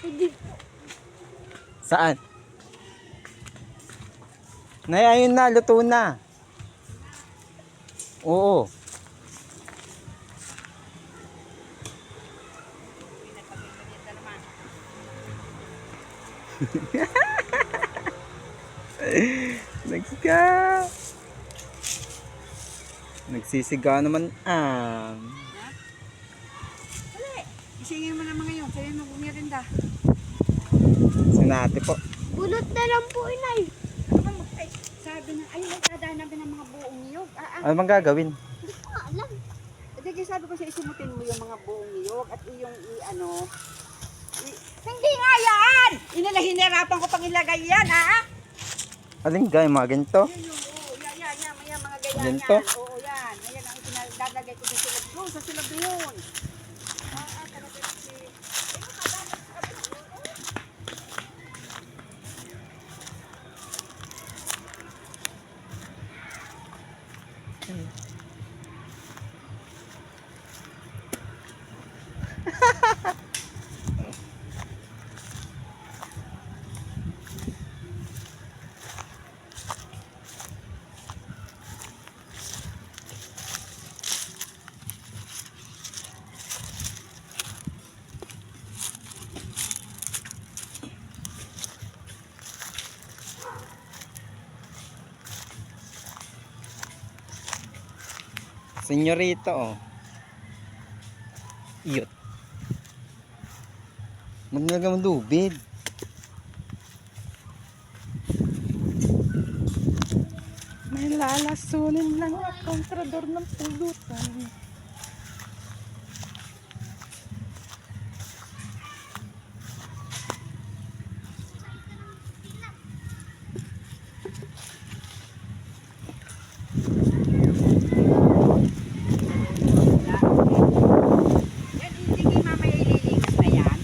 Hindi. Saan? Nay, ayun na, luto na. Oo. Nagsiga. Nagsisiga naman ang. Dali. Isingin mo naman ngayon. Kaya nung umirinda. Sinati po. Bunot na lang po, inay. Ano bang ay, sabi na, ay, nagkadanabi ng mga buong niyog. Ano bang gagawin? Hindi ko nga alam. Hindi, sabi ko siya, isimutin mo yung mga buong niyog at iyong hindi nga yan! Hinirapan ko pang ilagay yan, ha? Aling ga, yung mga ganito? Yan, may mga ganyan Ganito? yan. Oo, yan. Ayan ang pinagdadagay ko sa silab. Doon, sa silab na yun. Talaga si... Senyorito, oh. Iyot. Magnaga mo lubid. May lalasunin lang ang kontrador ng pulutan. Yan, hindi mamaya ililinis na yan.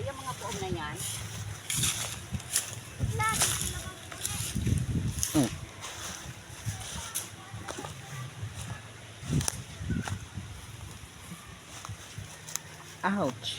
Yung mga poong na yan. Ouch.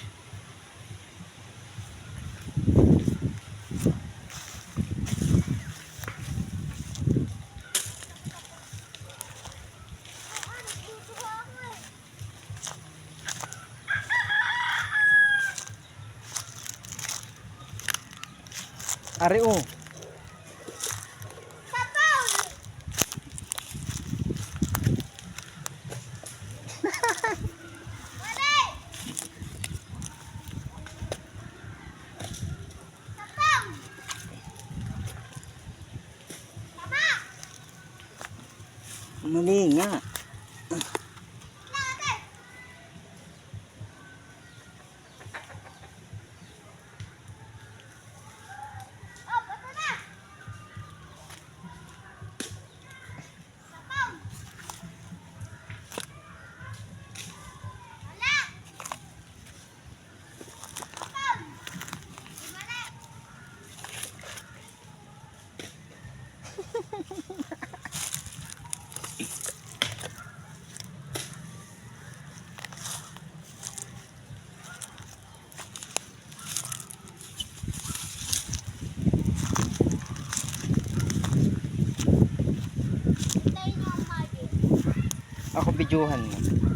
Ari, oh. Mali nga. Ako bidyuhan mo.